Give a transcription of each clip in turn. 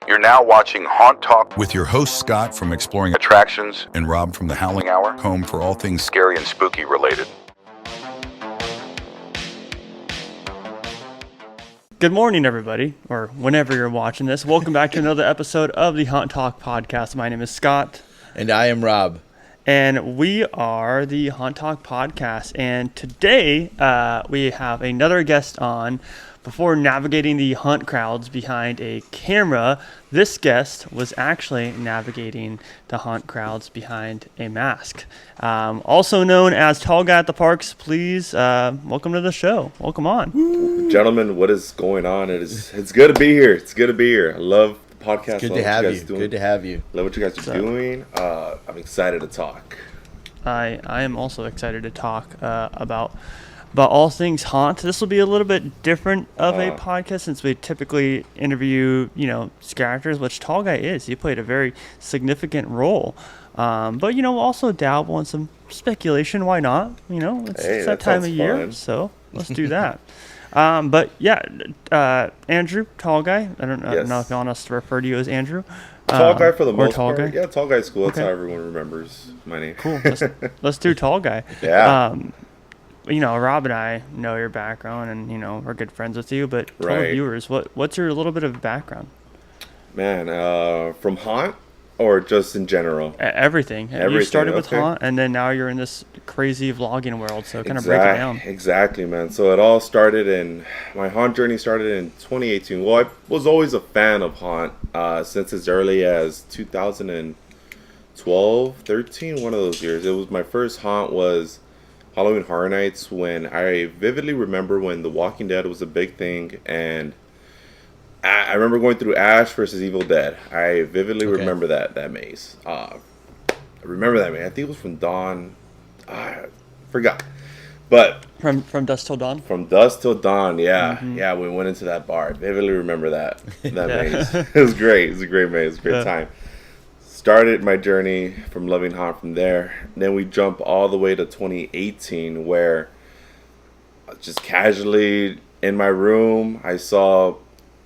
You're now watching Haunt Talk with your host Scott from Exploring Attractions and Rob from The Howling Hour, home for all things scary and spooky related. Good morning, everybody, or whenever you're watching this. Welcome back to another episode of the Haunt Talk podcast. My name is Scott. And I am Rob. And we are the Haunt Talk podcast. And today we have another guest on. Before navigating the haunt crowds behind a camera, this guest was actually navigating the haunt crowds behind a mask. Also known as Tall Guy at the Parks, please welcome to the show. Welcome on. Woo. Gentlemen, what is going on? It's good to be here. It's good to be here. I love the podcast. It's good to have you. Good to have you. Love what you guys are doing. I'm excited to talk. I am also excited to talk about all things haunt. This will be a little bit different of a podcast since we typically interview, scare actors, which Tall Guy is. He played a very significant role. But, we'll also dabble in some speculation. Why not? It's that time of year, fun. So let's do that. But, yeah, Andrew, Tall Guy. I don't know if you want us to refer to you as Andrew. Tall Guy for the most Tall part. Guy? Yeah, Tall Guy's cool. That's how everyone remembers my name. Cool. Let's do Tall Guy. Yeah. Rob and I know your background, and we're good friends with you. But tell the viewers, what's your little bit of background? Man, from haunt or just in general? Everything. You started with haunt, and then now you're in this crazy vlogging world. So kind of break it down. Exactly, man. So it all started my haunt journey started in 2018. Well, I was always a fan of haunt since as early as 2012, 13, one of those years. It was my first haunt was Halloween Horror Nights, when I vividly remember when The Walking Dead was a big thing, and I remember going through Ash versus Evil Dead. I vividly remember that maze. I remember that maze. I think it was from Dawn. I forgot. But from Dusk Till Dawn? From Dusk Till Dawn, yeah. Mm-hmm. Yeah, we went into that bar. I vividly remember that maze. It was great. It was a great maze. It was a great time. Started my journey from loving haunt from there. Then we jump all the way to 2018, where just casually in my room, I saw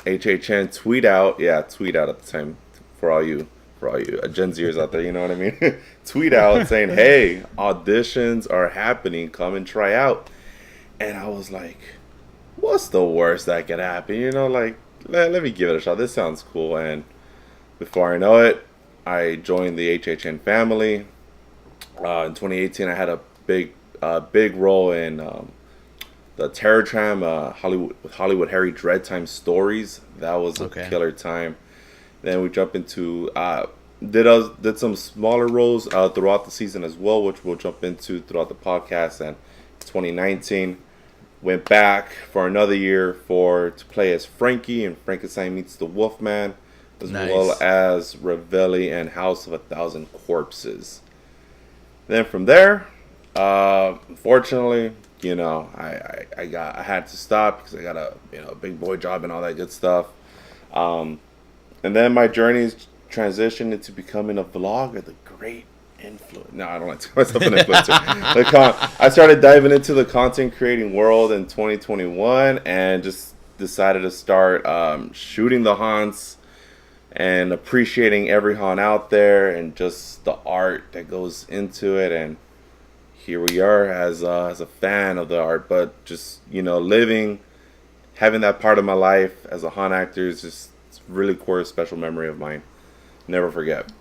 HHN tweet out at the time for all you Gen Zers out there, you know what I mean? Tweet out saying, "Hey, auditions are happening. Come and try out." And I was like, "What's the worst that could happen? Let me give it a shot. This sounds cool." And before I know it, I joined the HHN family. In 2018, I had a big role in the Terror Tram, Hollywood Harry Dread Time Stories. That was a killer time. Then we jump into did some smaller roles throughout the season as well, which we'll jump into throughout the podcast. And 2019, went back for another year to play as Frankie in Frankenstein Meets the Wolfman, as well as Revelli and House of a Thousand Corpses. Then from there, unfortunately, I had to stop because I got a big boy job and all that good stuff. And then my journey's transitioned into becoming a vlogger, the great influencer. No, I don't like to call myself an influencer. I started diving into the content creating world in 2021 and just decided to start shooting the haunts and appreciating every haunt out there and just the art that goes into it. And here we are as a fan of the art, but just having that part of my life as a haunt actor is just really core, special memory of mine. Never forget.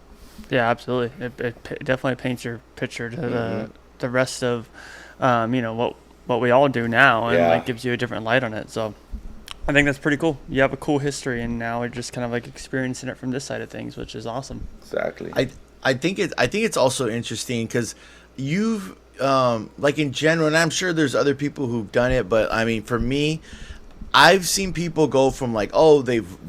Yeah, absolutely. It definitely paints your picture to the rest of what we all do now, and gives you a different light on it. So I think that's pretty cool. You have a cool history, and now we're just kind of experiencing it from this side of things, which is awesome. Exactly. I think it's also interesting because you've in general, and I'm sure there's other people who've done it, but I mean, for me, I've seen people go from they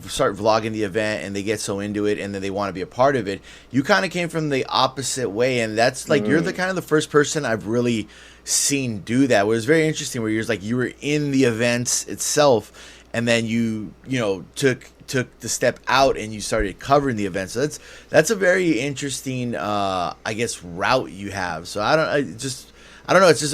start vlogging the event and they get so into it and then they want to be a part of it. You kind of came from the opposite way, and that's you're the kind of the first person I've really seen do that. It was very interesting where you were in the events itself, and then you took the step out and you started covering the event. So that's a very interesting route you have. So I don't know. It's just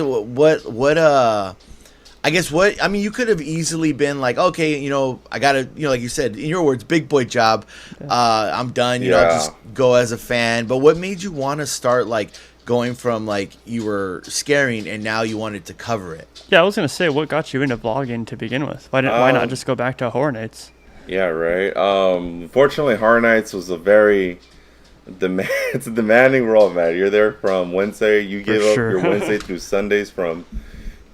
I guess you could have easily been like, okay, I gotta, like you said, in your words, big boy job. I'm done. Just go as a fan. But what made you want to start like going from like you were scaring and now you wanted to cover it? Yeah, I was gonna say, what got you into vlogging to begin with? Why not just go back to Horror Nights? Yeah, right. Fortunately, Horror Nights was it's a demanding role, man. You're there from Wednesday. You give up your Wednesday through Sundays from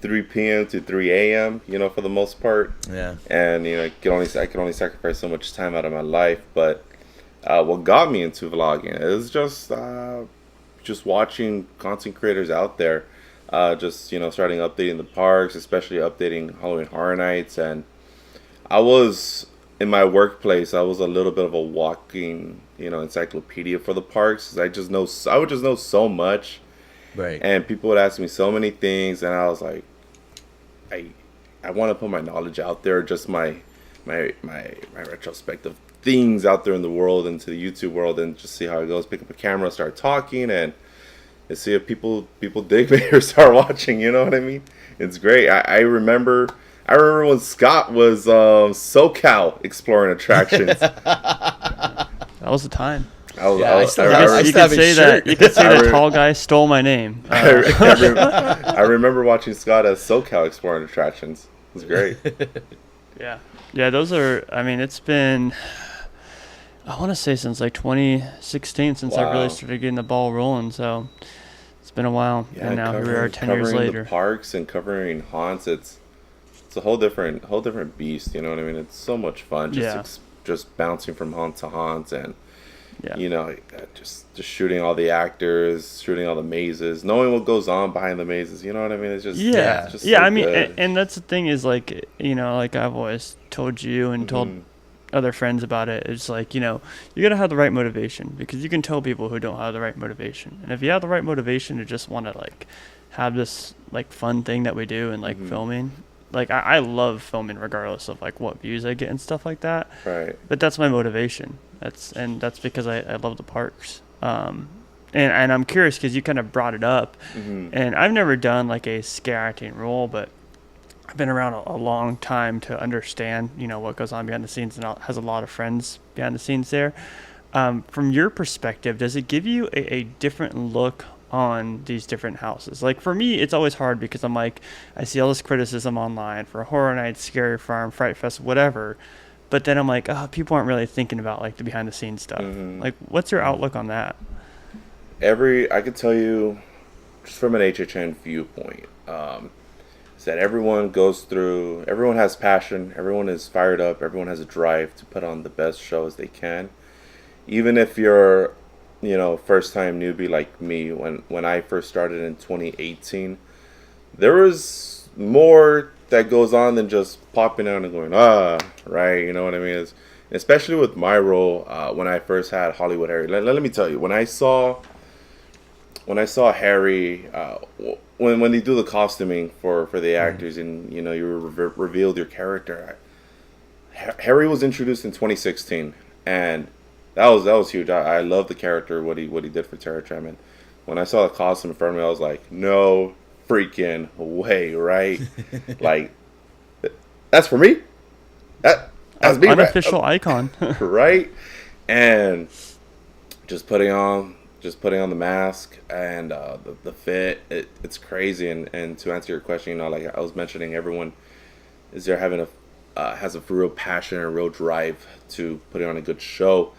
3 p.m. to 3 a.m., for the most part. Yeah. And, I can only sacrifice so much time out of my life. But what got me into vlogging is just watching content creators out there. Starting updating the parks, especially updating Halloween Horror Nights. And in my workplace, I was a little bit of a walking, encyclopedia for the parks. I would just know so much. Right. And people would ask me so many things, and I was like, I want to put my knowledge out there, just my retrospective things out there in the world, into the YouTube world, and just see how it goes. Pick up a camera, start talking, and see if people dig me or start watching. You know what I mean? It's great. I remember when Scott was SoCal exploring attractions. That was the time. I still have his shirt. You could say that tall guy stole my name. I remember watching Scott as SoCal exploring attractions. It was great. Yeah, those are. I mean, it's been, I want to say since like 2016 since I really started getting the ball rolling. So it's been a while, and now here we are 10 years later. Covering the parks and covering haunts, it's a whole different beast. You know what I mean? It's so much fun. Just bouncing from haunt to haunt, and just shooting all the actors, shooting all the mazes, knowing what goes on behind the mazes. You know what I mean? It's just it's just so I mean, good. and that's the thing is like like I've always told you and told other friends about it. It's like you gotta have the right motivation, because you can tell people who don't have the right motivation, and if you have the right motivation to just want to like have this like fun thing that we do and like filming. Like, I love filming regardless of, like, what views I get and stuff like that. Right. But that's my motivation. That's because I love the parks. And I'm curious because you kind of brought it up. And I've never done, like, a scare acting role, but I've been around a long time to understand, what goes on behind the scenes, and has a lot of friends behind the scenes there. From your perspective, does it give you a different look on these different houses? Like for me, it's always hard because I'm like, I see all this criticism online for Horror Nights, Scary Farm, Fright Fest, whatever, but then I'm like, people aren't really thinking about like the behind the scenes stuff. Like, what's your outlook on that? I could tell you just from an HHN viewpoint, is that everyone has passion, everyone is fired up, everyone has a drive to put on the best shows they can. Even if you're first time newbie like me, when I first started in 2018, there was more that goes on than just popping out and going, right? You know what I mean? Especially with my role, when I first had Hollywood Harry. Let me tell you, when I saw Harry, when they do the costuming for the actors, and you revealed your character, Harry was introduced in 2016, and that was huge. I love the character, what he did for Terror Tram. And when I saw the costume in front of me, I was like, no freaking way, right? Like, that's for me. That's me, unofficial icon, right? And just putting on the mask and the fit, it's crazy. And to answer your question, like I was mentioning, everyone has a real passion and a real drive to putting on a good show.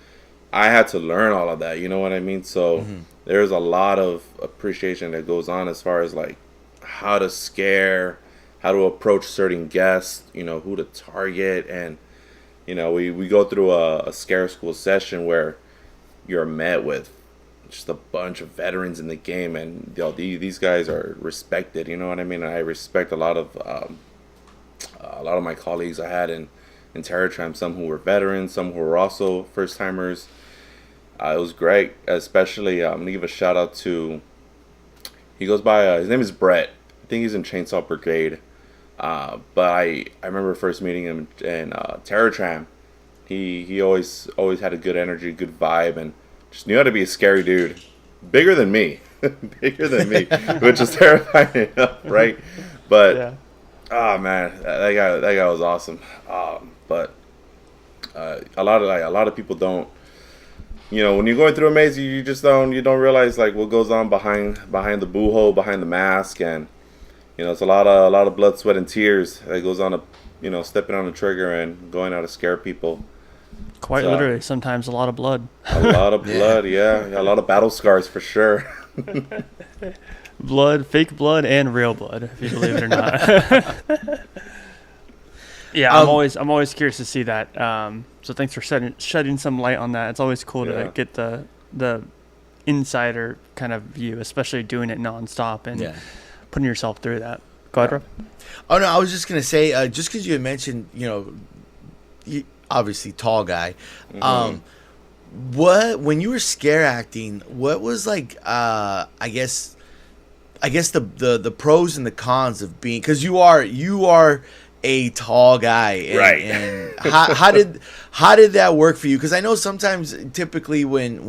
I had to learn all of that, you know what I mean? So there's a lot of appreciation that goes on as far as like how to scare, how to approach certain guests, who to target. And we go through a scare school session where you're met with just a bunch of veterans in the game, and these guys are respected, you know what I mean? I respect a lot of my colleagues I had in Terror Tram, some who were veterans, some who were also first timers. It was great, especially I'm gonna give a shout out to, he goes by his name is Brett. I think he's in Chainsaw Brigade, but I remember first meeting him in Terror Tram. He always had a good energy, good vibe, and just knew how to be a scary dude. Bigger than me, which is terrifying enough, right? But Oh man, that guy was awesome. But a lot of people don't. When you're going through a maze, you just don't realize like what goes on behind the boo hole, behind the mask, and it's a lot of blood, sweat, and tears that goes on stepping on the trigger and going out to scare people. Quite literally, sometimes a lot of blood. A lot of blood, yeah, a lot of battle scars for sure. Blood, fake blood, and real blood, if you believe it or not. Yeah, I'm always curious to see that. So thanks for shedding some light on that. It's always cool to get the insider kind of view, especially doing it nonstop and putting yourself through that. Go ahead, Rob. Oh no, I was just gonna say, just because you had mentioned, obviously tall guy. When you were scare acting, what was like? I guess the pros and the cons of being, because you are a tall guy, and, right? And how did that work for you? Because I know sometimes, typically when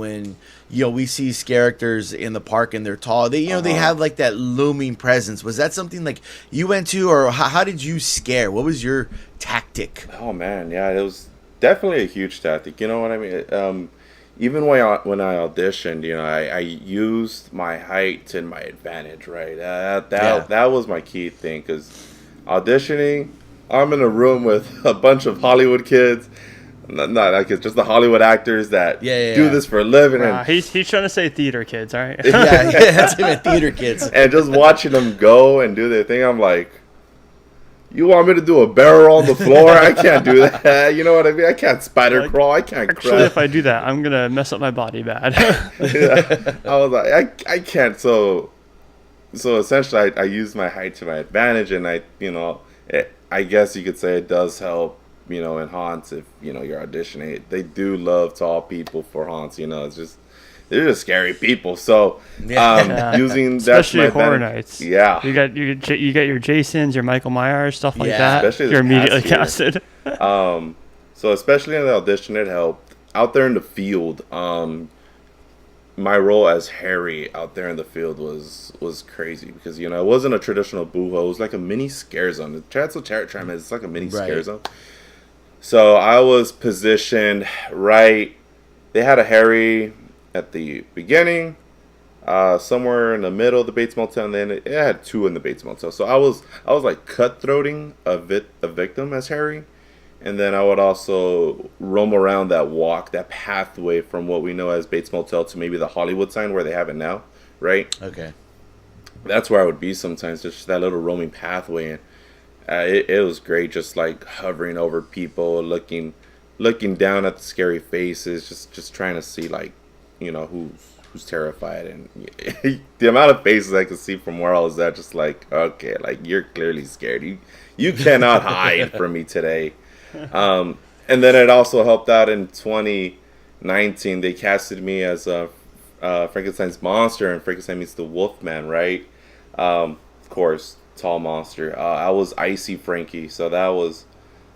we see characters in the park and they're tall, they they have like that looming presence. Was that something like you went to, or how did you scare? What was your tactic? Oh man, yeah, it was definitely a huge tactic. You know what I mean? Even when I auditioned, I used my height to my advantage, right? That was my key thing, because auditioning, I'm in a room with a bunch of Hollywood kids, not like it's just the Hollywood actors that do this for a living. And he's trying to say theater kids, all right? yeah, that's him, theater kids. And just watching them go and do their thing, I'm like, you want me to do a barrel on the floor? I can't do that. You know what I mean? I can't spider crawl. I can't actually, if I do that, I'm going to mess up my body bad. I was like, I can't. So essentially, I use my height to my advantage, and I guess you could say it does help, in haunts if, you're auditioning. They do love tall people for haunts, it's just, they're just scary people. So using that, especially horror nights. Yeah, you got your Jasons, your Michael Myers, stuff like that. Especially you're immediately casted. So especially in the audition, it helped. Out there in the field, my role as Harry out there in the field was crazy, because it wasn't a traditional boo-hole. It was like a mini scare zone. It's like a mini scare zone. So I was positioned right. They had a Harry at the beginning, somewhere in the middle of the Bates Motel, and then it had two in the Bates Motel. So I was like cutthroating a victim as Harry, and then I would also roam around that pathway from what we know as Bates Motel to maybe the Hollywood sign where they have it now, right? Okay. That's where I would be sometimes, just that little roaming pathway, and it was great, just like hovering over people, looking down at the scary faces, just trying to see like, who's terrified, and the amount of faces I could see from where I was at, just like, okay, like you're clearly scared. You cannot hide from me today. And then it also helped out in 2019. They casted me as Frankenstein's monster, and Frankenstein meets the Wolfman, right? Of course, tall monster. I was Icy Frankie, so that was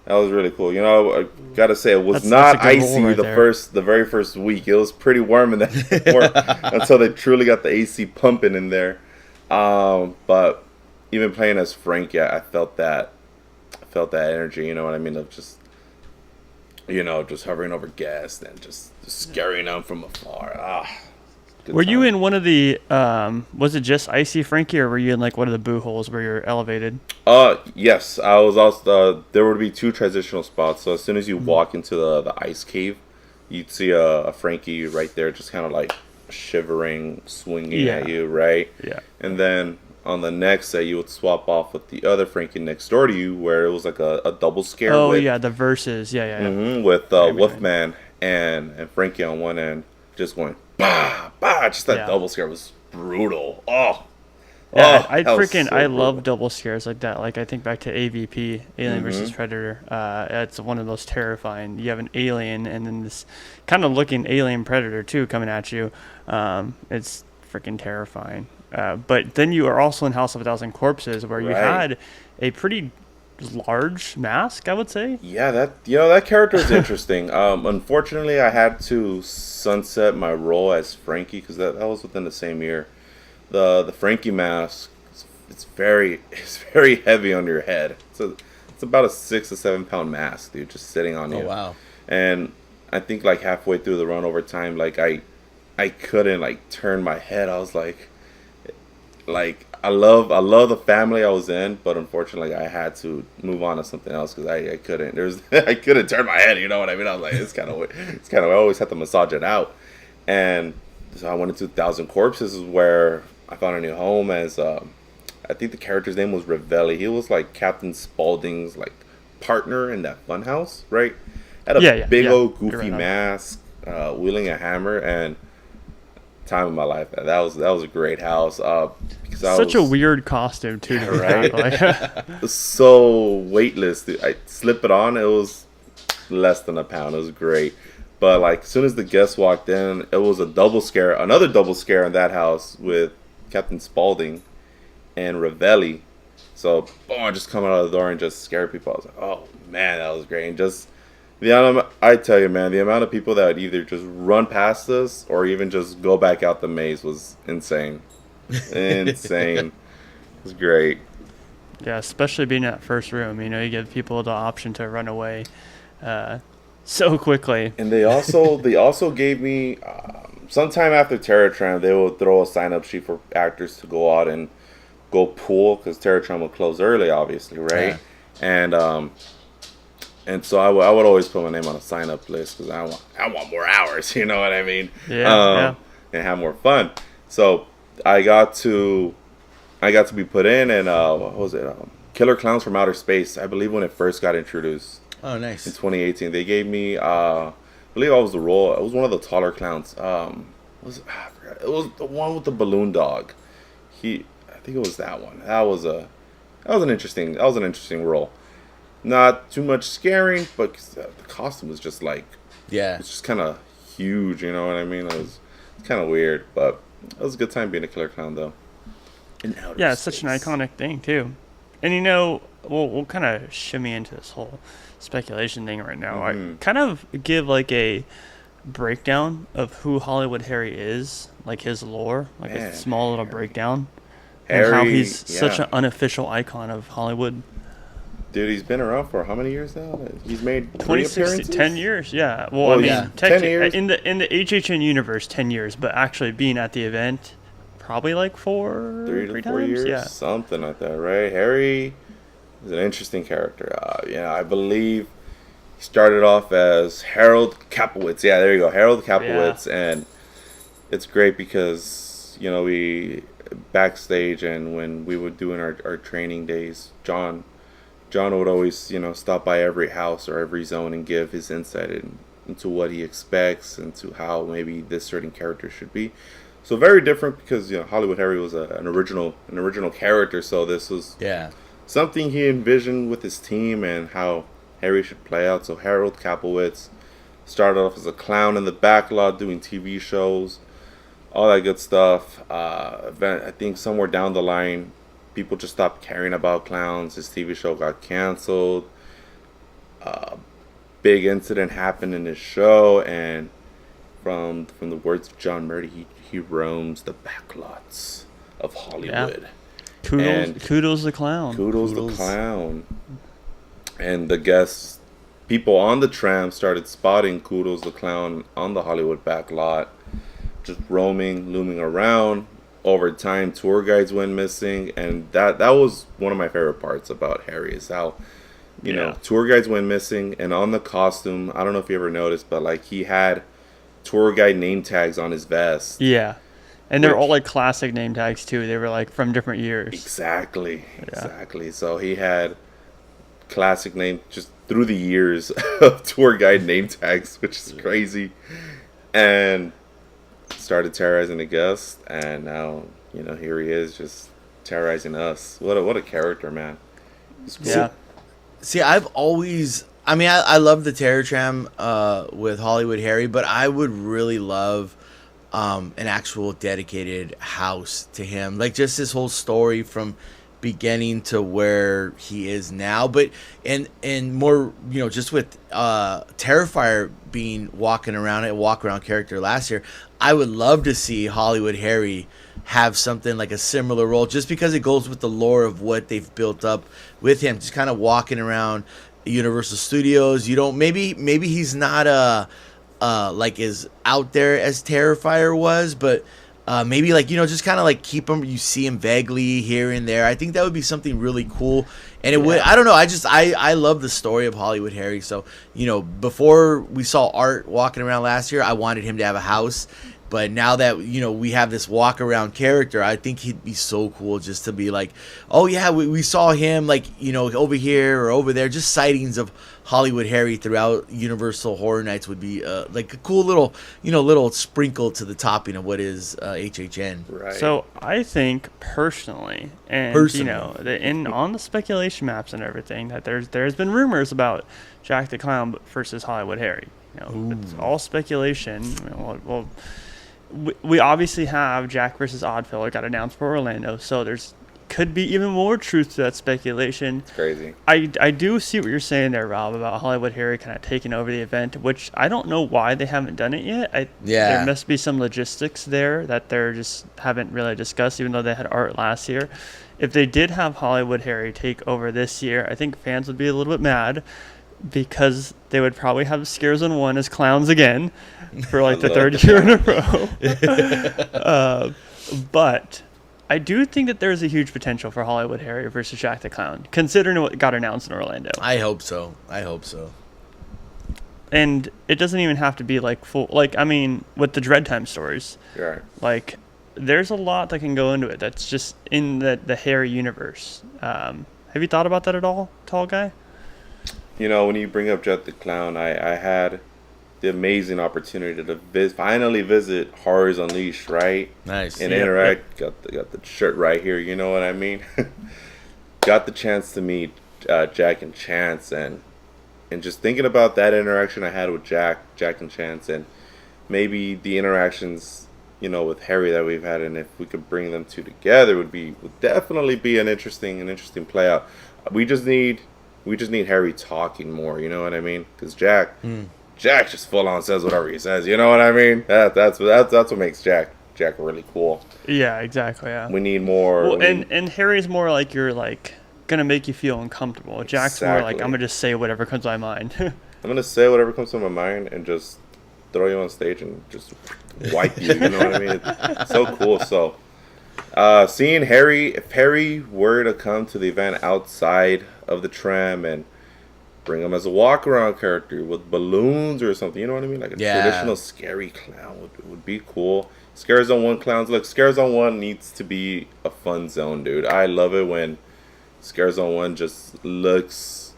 really cool. I gotta say, it was not icy the very first week. It was pretty warm in that until they truly got the AC pumping in there. But even playing as Frankie, I felt that energy. You know what I mean? Of just hovering over guests and just scaring them from afar. Were you in one of the, was it just Icy Frankie, or were you in like one of the boo holes where you're elevated? Yes, I was also, there would be two transitional spots. So as soon as you walk into the ice cave, you'd see a Frankie right there, just kind of like shivering, swinging at you, right? Yeah. And then on the next set, you would swap off with the other Frankie next door to you, where it was like a double scare. Oh, the verses. Yeah. Mm-hmm, with Wolfman and Frankie on one end, just going, bah, bah. Just that double scare was brutal. Yeah, I love double scares like that. Like, I think back to AVP, Alien versus Predator. It's one of those terrifying. You have an alien and then this kind of looking alien predator too coming at you. It's freaking terrifying. But then you are also in House of a Thousand Corpses, where you had a pretty large mask, I would say. Yeah, that character is interesting. Unfortunately, I had to sunset my role as Frankie, because that was within the same year. The Frankie mask it's very heavy on your head. So it's about a 6 to 7 pound mask, dude, just sitting on you. Oh wow. And I think like halfway through the run over time, like I couldn't like turn my head. I was like I love the family I was in, but unfortunately I had to move on to something else because I couldn't. I couldn't turn my head. You know what I mean? I was like, it's kind of I always had to massage it out. And so I went into 1,000 Corpses, where I found a new home as I think the character's name was Ravelli. He was like Captain Spaulding's like partner in that funhouse, right? Had a big old goofy mask, wielding a hammer, and time of my life. That was a great house. Because Such a weird costume too, right? So weightless. Dude. I slip it on. It was less than a pound. It was great. But like as soon as the guests walked in, it was another double scare in that house with Captain Spaulding and Ravelli. So boom, I just come out of the door and just scare people. I was like, oh man, that was great. And just I tell you, man, the amount of people that would either just run past us or even just go back out the maze was insane. Insane. It was great. Yeah, especially being at first room. You give people the option to run away so quickly. And they also gave me sometime after Terror Tram, they will throw a sign-up sheet for actors to go out and go pool because Terror Tram will close early, obviously, right? Yeah. And so I would always put my name on a sign-up list because I want more hours, you know what I mean? Yeah. And have more fun. So I got to be put in, and what was it? Killer Clowns from Outer Space. I believe when it first got introduced. Oh, nice. In 2018, they gave me. I believe I was the role. I was one of the taller clowns. I forgot. It was the one with the balloon dog. I think it was that one. That was an interesting role. Not too much scaring, but the costume was just like, it's just kind of huge, you know what I mean? It's kind of weird, but it was a good time being a killer clown, though. It's such an iconic thing, too. And, we'll kind of shimmy into this whole speculation thing right now. Mm-hmm. I kind of give, like, a breakdown of who Hollywood Harry is, like his lore, like a small little breakdown. Harry, and how he's such an unofficial icon of Hollywood. Dude, he's been around for how many years now? He's made 3 appearances? 10 years, yeah. Well, 10 years? In the HHN universe, 10 years, but actually being at the event, probably like 3 to 4 years? Yeah. Something like that, right? Harry is an interesting character. I believe he started off as Harold Kapowitz. Yeah, there you go, Harold Kapowitz. Yeah. And it's great because, we backstage and when we were doing our training days, John would always, stop by every house or every zone and give his insight into what he expects and to how maybe this certain character should be. So very different because Hollywood Harry was an original character. So this was something he envisioned with his team and how Harry should play out. So Harold Kapowitz started off as a clown in the backlot doing TV shows, all that good stuff. I think somewhere down the line, people just stopped caring about clowns. His TV show got canceled. Big incident happened in his show, and from the words of John Murdy, he roams the backlots of Hollywood. Yeah. Kudos the clown. Kudos the clown. And the guests, people on the tram started spotting Kudos the clown on the Hollywood backlot, just roaming, looming around. Over time, tour guides went missing, and that was one of my favorite parts about Harry is how, tour guides went missing, and on the costume, I don't know if you ever noticed, but like he had tour guide name tags on his vest. Yeah, and they're all like classic name tags too. They were like from different years. Exactly. So he had classic name just through the years of tour guide name tags, which is crazy, and started terrorizing the guests, and now here he is just terrorizing us. What a character, man. Yeah. See, I've always, I love the Terror Tram with Hollywood Harry, but I would really love an actual dedicated house to him, like just his whole story from beginning to where he is now. But and more, just with Terrifier being walk around character last year, I would love to see Hollywood Harry have something like a similar role, just because it goes with the lore of what they've built up with him. Just kind of walking around Universal Studios. You don't maybe he's not like as out there as Terrifier was, but maybe like, just kind of like keep him. You see him vaguely here and there. I think that would be something really cool. And it would. I don't know. I love the story of Hollywood Harry. So before we saw Art walking around last year, I wanted him to have a house. But now that, we have this walk around character, I think he'd be so cool just to be like, oh yeah, we saw him like, over here or over there. Just sightings of Hollywood Harry throughout Universal Horror Nights would be like a cool little, little sprinkle to the topping of what is HHN. Right. So I think personally, and on the speculation maps and everything, that there's been rumors about Jack the Clown versus Hollywood Harry. It's all speculation. Well, we obviously have Jack versus Oddfellow got announced for Orlando, so could be even more truth to that speculation. It's crazy. I do see what you're saying there, Rob, about Hollywood Harry kind of taking over the event, which I don't know why they haven't done it yet. There must be some logistics there that they're just haven't really discussed, even though they had Art last year. If they did have Hollywood Harry take over this year, I think fans would be a little bit mad, because they would probably have Scares on 1 as clowns again for like the third year in a row. But I do think that there's a huge potential for Hollywood Harry versus Jack the Clown, considering what got announced in Orlando. I hope so. And it doesn't even have to be like full, like, I mean, with the Dread Time stories, like, there's a lot that can go into it that's just in the Harry universe. Have you thought about that at all, tall guy? When you bring up Jet the Clown, I had the amazing opportunity to finally visit Horrors Unleashed, right? Nice. And interact. Got the shirt right here, you know what I mean? Got the chance to meet Jack and Chance, and just thinking about that interaction I had with Jack and Chance, and maybe the interactions, with Harry that we've had, and if we could bring them two together would definitely be an interesting play out. We just need Harry talking more, you know what I mean? Because Jack just full on says whatever he says, you know what I mean? That's what makes Jack really cool. Yeah, exactly. Yeah. We need more. Well, and Harry's more like you're like gonna make you feel uncomfortable. Jack's more like, I'm gonna just say whatever comes to my mind. I'm gonna say whatever comes to my mind and just throw you on stage and just wipe you. You know what I mean? It's so cool. So. Seeing Harry, if Harry were to come to the event outside of the tram and bring him as a walk-around character with balloons or something, you know what I mean? Like a traditional scary clown would be cool. Scare Zone 1 clowns. Look, Scare Zone 1 needs to be a fun zone, dude. I love it when Scare Zone 1 just looks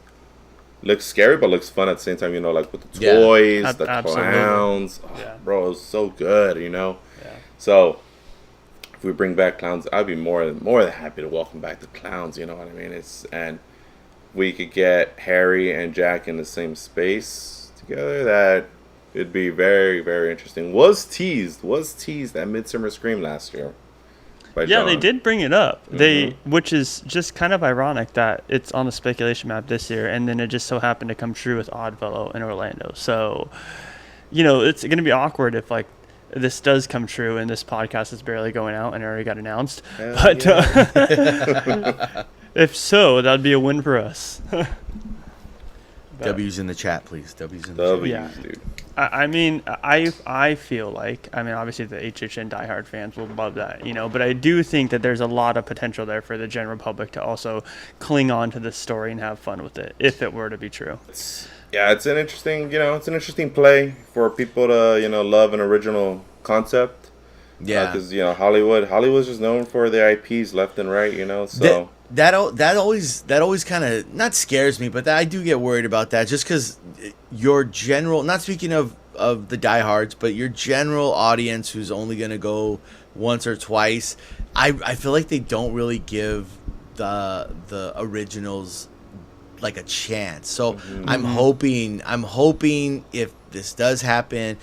scary but looks fun at the same time, like with the toys, the clowns. Oh, bro, it was so good, Yeah. So if we bring back clowns, I'd be more than happy to welcome back the clowns, you know what I mean? And we could get Harry and Jack in the same space together, that it'd be very, very interesting. Was teased at Midsummer Scream last year. Yeah, they did bring it up. Which is just kind of ironic that it's on the speculation map this year, and then it just so happened to come true with Oddfellow in Orlando. So, it's going to be awkward if like this does come true and this podcast is barely going out and it already got announced. But if so, that'd be a win for us. W's in the chat, please. W's in the chat. Yeah. Dude. I feel like, obviously the HHN diehard fans will love that, but I do think that there's a lot of potential there for the general public to also cling on to this story and have fun with it, if it were to be true. It's an interesting play for people to, love an original concept. Yeah. Because, Hollywood's just known for their IPs left and right, so. That always kind of not scares me, but I do get worried about that, just because your general, not speaking of the diehards, but your general audience who's only going to go once or twice, I feel like they don't really give the originals like a chance. So I'm hoping if this does happen,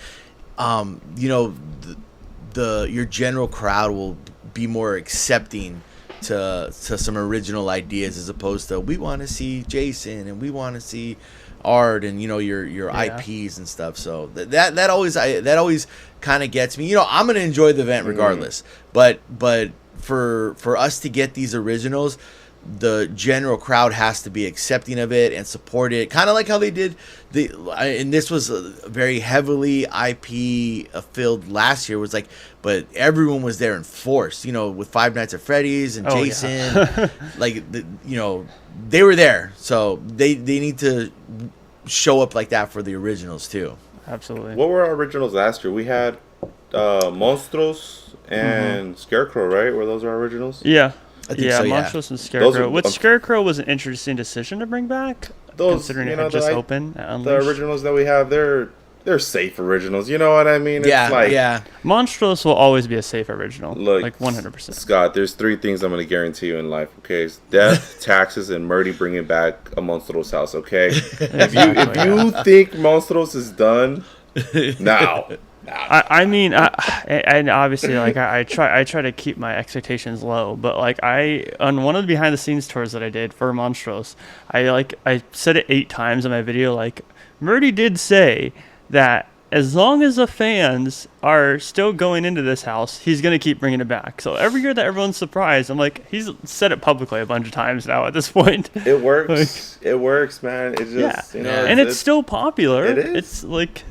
your general crowd will be more accepting to some original ideas, as opposed to we want to see Jason and we want to see art and your IPs and stuff. So that always kind of gets me. I'm gonna enjoy the event regardless. But for us to get these originals, the general crowd has to be accepting of it and support it, kind of like how they did and this was very heavily IP filled last year, was like, but everyone was there in force, with Five Nights at Freddy's and Jason. Yeah. Like they were there, so they need to show up like that for the originals too. Absolutely. What were our originals last year? We had Monstros and Scarecrow, right? Were those our originals? Yeah. I think so, yeah. Monstrous and Scarecrow. Those are- Scarecrow was an interesting decision to bring back, considering it had just opened at The Unleashed. originals that we have, they're safe originals. You know what I mean? Yeah, It's like, yeah. Monstrous will always be a safe original. Look, Like 100%. Scott, there's 3 things I'm going to guarantee you in life, okay? It's death, taxes, and Murdy bringing back a Monstros house, okay? If you think Monstros is done, now. I mean, and obviously, like I try to keep my expectations low, but like on one of the behind the scenes tours that I did for Monstros, I said it 8 times in my video. Like Murdy did say that as long as the fans are still going into this house, he's gonna keep bringing it back. So every year that everyone's surprised, I'm like, he's said it publicly a bunch of times now at this point. It works. It works, man. It just, and it's still popular. It is. It's like,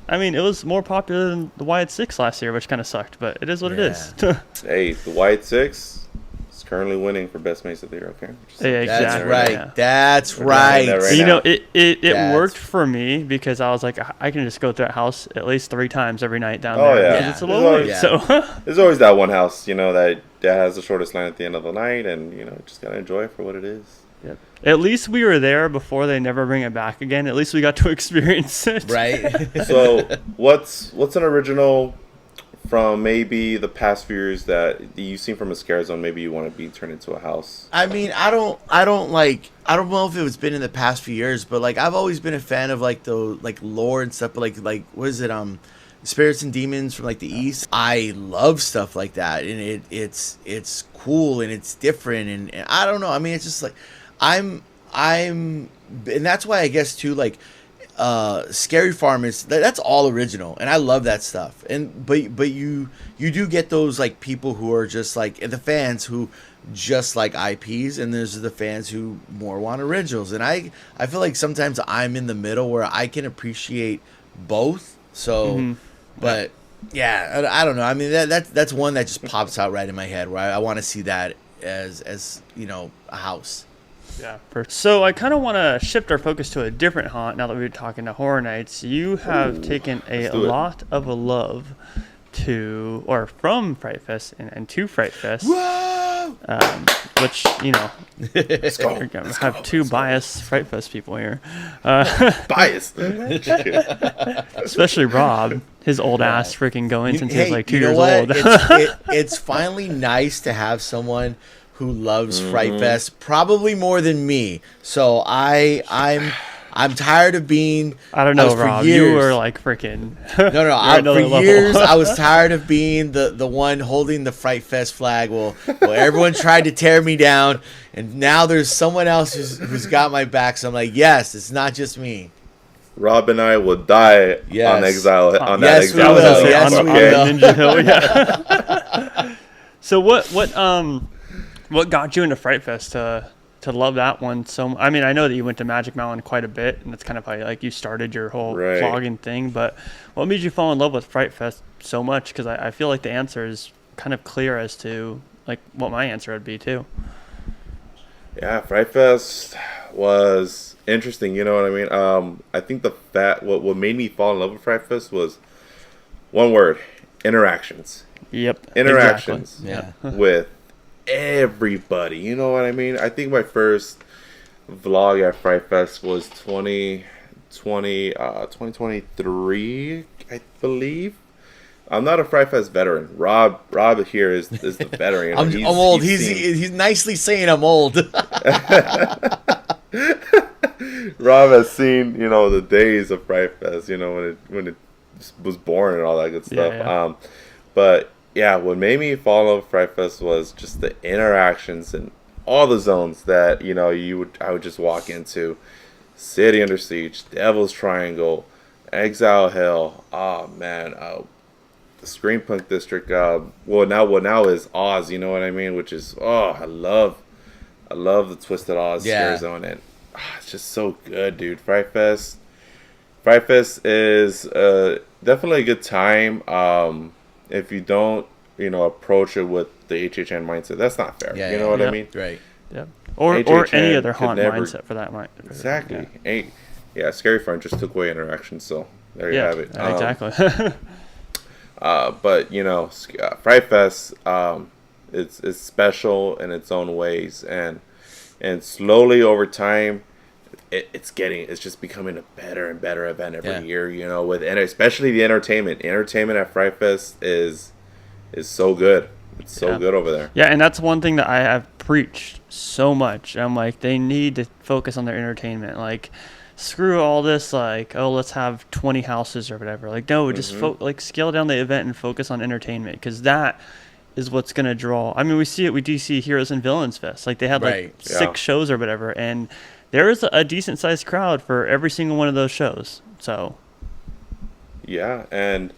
I mean, it was more popular than the Wyatt 6 last year, which kind of sucked, but it is what it is. Hey, the White 6 is currently winning for Best Mace of the Year, okay? Yeah, exactly. That's right. Yeah. That's We're doing that right. right You now. know, it worked for me because I was like, I can just go to that house at least 3 times every night down Oh, there. yeah. Because it's a There's little always- late, so There's always that one house, that has the shortest line at the end of the night, and, just got to enjoy it for what it is. Yep. At least we were there before they never bring it back again. At least we got to experience it. Right. So, what's an original from maybe the past few years that you've seen from a scare zone maybe you want to be turned into a house? I mean, I don't know if it's been in the past few years, but like I've always been a fan of like the lore and stuff, but like what is it, spirits and demons from like the East. I love stuff like that, and it's cool and it's different, and I don't know. I mean, it's just like I'm and that's why I guess too, like Scary Farm that's all original, and I love that stuff. And but you do get those like people who are just like the fans who just like IPs, and there's the fans who more want originals, and I feel like sometimes I'm in the middle where I can appreciate both. So but yeah, I don't know. I mean that's one that just pops out right in my head where I want to see that as a house. Yeah. So I kind of want to shift our focus to a different haunt now that we're talking to Horror Nights. You have taken a lot of love from Fright Fest and to Fright Fest. Whoa! Which, Let's go. we're gonna have 2 biased Fright Fest people here. Biased. Especially Rob, his old ass freaking going since he was like 2 years old. It's finally nice to have someone who loves Fright Fest probably more than me. So I'm tired of being. I don't know, for Rob. years- You were like freaking. No. another For level. years, I was tired of being the one holding the Fright Fest flag. Well, everyone tried to tear me down, and now there's someone else who's got my back. So I'm like, yes, it's not just me. Rob and I will die Yes. on exile. On Yes, that we exile. will. hill, Yes, we on okay? will. Ninja Hill, yeah. So what got you into Fright Fest to love that one so much? I mean, I know that you went to Magic Mountain quite a bit, and that's kind of how you started your whole Right. vlogging thing. But what made you fall in love with Fright Fest so much? Because I feel like the answer is kind of clear as to like what my answer would be too. Yeah, Fright Fest was interesting. You know what I mean? I think what made me fall in love with Fright Fest was one word: interactions. Yep. Interactions. Exactly. Yeah. With everybody. You know what I mean? I think my first vlog at Fright Fest was 2023, I believe. I'm not a Fright Fest veteran. Rob here is the veteran. I'm old. He's nicely saying I'm old. Rob has seen, the days of Fright Fest, when it was born and all that good stuff. Yeah. But yeah, what made me fall in love with Fright Fest was just the interactions and all the zones that I would just walk into, City Under Siege, Devil's Triangle, Exile Hell. Oh man, the Screenpunk District. Now is Oz. You know what I mean? Which is I love the Twisted Oz Scare Zone, and it's just so good, dude. Fright Fest is definitely a good time. If you don't, approach it with the HHN mindset, that's not fair. You know what I mean? Right. Yeah. Or any other haunt mindset for that matter. Exactly. Scary Farm just took away interaction, so there you have it. Exactly. But Fright Fest, it's special in its own ways, and slowly over time, it's just becoming a better and better event every year. And especially the entertainment. Entertainment at Fright Fest is so good. It's so good over there. Yeah, and that's one thing that I have preached so much. I'm like, they need to focus on their entertainment. Like, screw all this, like, oh, let's have 20 houses or whatever. Like, no, just scale down the event and focus on entertainment, because that is what's going to draw. I mean, we see it with DC Heroes and Villains Fest. Like, they had six shows or whatever, and there is a decent sized crowd for every single one of those shows. So, yeah, and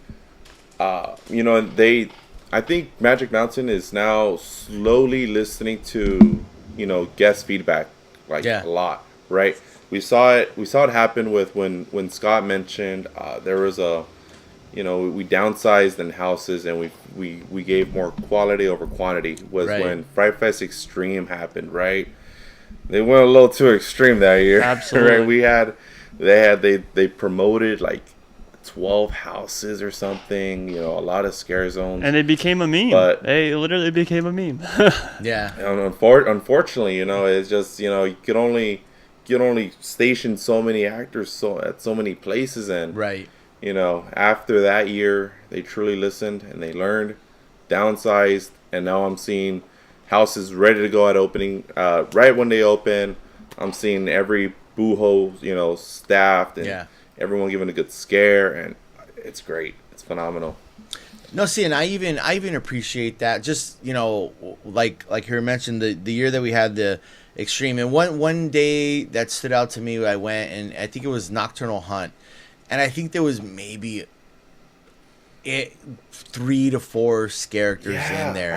I think Magic Mountain is now slowly listening to, guest feedback a lot, right? We saw it happen with when Scott mentioned there was we downsized in houses and we gave more quality over quantity when Fright Fest Extreme happened, right? They went a little too extreme that year. Absolutely. Right? They promoted like 12 houses or something, a lot of scare zones, and it became a meme. But they literally became a meme. And unfortunately, it's just you can only station so many actors at so many places, and after that year they truly listened and they learned, downsized, and now I'm seeing houses ready to go at opening. Right when they open, I'm seeing every booho staffed and everyone giving a good scare, and it's great. It's phenomenal. No, see, and I even appreciate that. Just like you mentioned, the year that we had the Extreme, and one day that stood out to me, I went, and I think it was Nocturnal Hunt, and I think there was maybe 3 to 4 characters in there.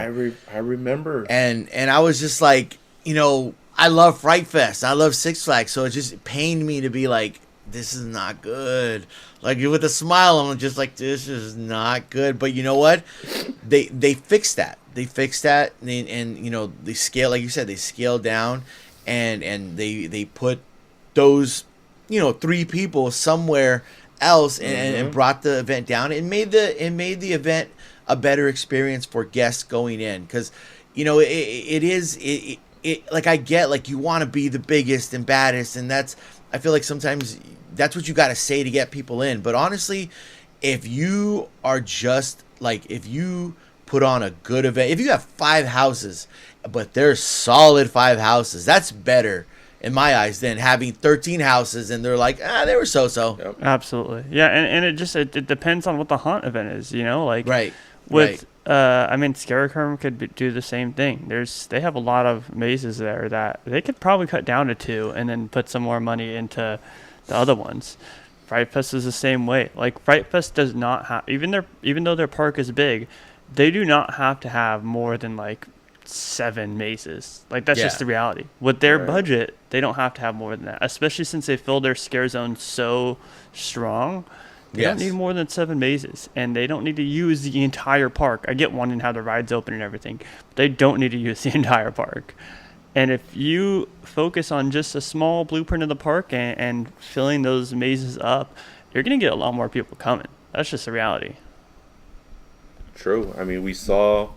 I remember, and I was just like, I love Fright Fest, I love Six Flags, so it just pained me to be like, this is not good. Like, with a smile, I'm just like, this is not good. But you know what? They fixed that. They fixed that, and they scale, like you said, they scaled down, and they put those 3 people somewhere else, and brought the event down. It made the event a better experience for guests going in, because it like, I get, like, you want to be the biggest and baddest, and I feel like sometimes that's what you got to say to get people in. But honestly, if you are just like, if you put on a good event, if you have 5 houses, but they're solid 5 houses, that's better in my eyes than having 13 houses and they're like, they were so-so. Yep. Absolutely. Yeah. And it depends on what the haunt event is, like right. With, I mean, Scarecrow could do the same thing. They have a lot of mazes there that they could probably cut down to 2 and then put some more money into the other ones. Fright Fest is the same way. Like, Fright Fest does not have, even though their park is big, they do not have to have more than like 7 mazes. Like, that's just the reality. With their budget, they don't have to have more than that, especially since they fill their scare zone so strong. They don't need more than 7 mazes, and they don't need to use the entire park. I get wanting to have the rides open and everything, but they don't need to use the entire park. And if you focus on just a small blueprint of the park and filling those mazes up, you're going to get a lot more people coming. That's just the reality. True. I mean, we saw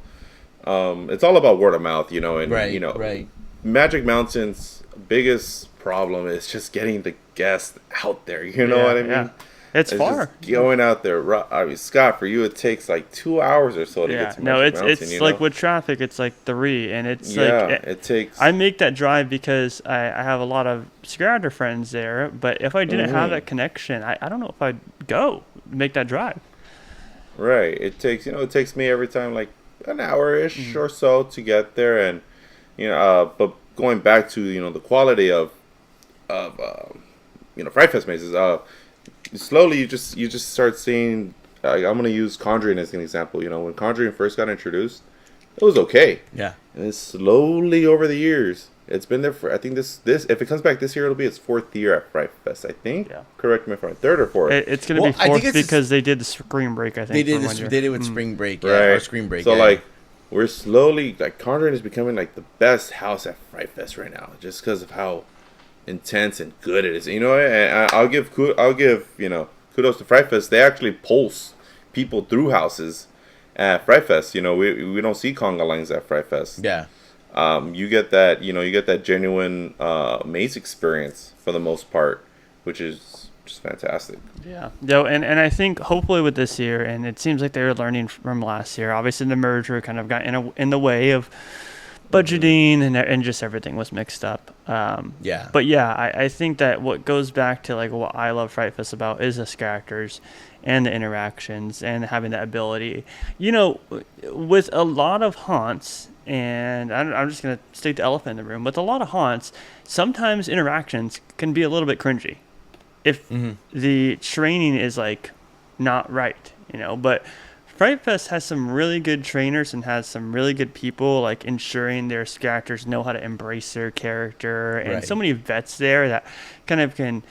it's all about word of mouth, and Magic Mountain's biggest problem is just getting the guests out there. You know what I mean? Yeah. It's far. Just going out there. I mean, Scott, for you, it takes like 2 hours or so to get to Magic Mountain. It's like with traffic, it's like 3, and it's it takes. I make that drive because I have a lot of Scrouter friends there, but if I didn't have that connection, I don't know if I'd make that drive. Right. It takes me every time like an hour-ish or so to get there, and but going back to the quality of Fright Fest mazes. Slowly you just start seeing. I'm gonna use Conjuring as an example. When Conjuring first got introduced, it was okay. Yeah. And then slowly over the years, it's been there for. I think this if it comes back this year, it'll be its 4th year at Fright Fest. I think. Yeah. Correct me if I'm wrong. 3rd or 4th. It's gonna be 4th because they did the Scream Break. I think they did it with Spring Break. Yeah. Right. Or Scream Break. So yeah. we're slowly Conjuring is becoming the best house at Fright Fest right now, just because of how intense and good it is. And I'll give kudos to Fright Fest. They actually pulse people through houses at Fright Fest. We don't see conga lines at Fright Fest. Yeah. You get that genuine maze experience for the most part, which is just fantastic. Yeah. And I think hopefully with this year, and it seems like they were learning from last year. Obviously, the merger kind of got in the way of budgeting and just everything was mixed up. Yeah. But yeah, I think that what goes back to what I love Fright Fest about is the characters and the interactions and having that ability. With a lot of haunts, and I'm just going to state the elephant in the room, with a lot of haunts, sometimes interactions can be a little bit cringy if the training is not right, but Fright Fest has some really good trainers and has some really good people ensuring their characters know how to embrace their character, and so many vets there that kind of can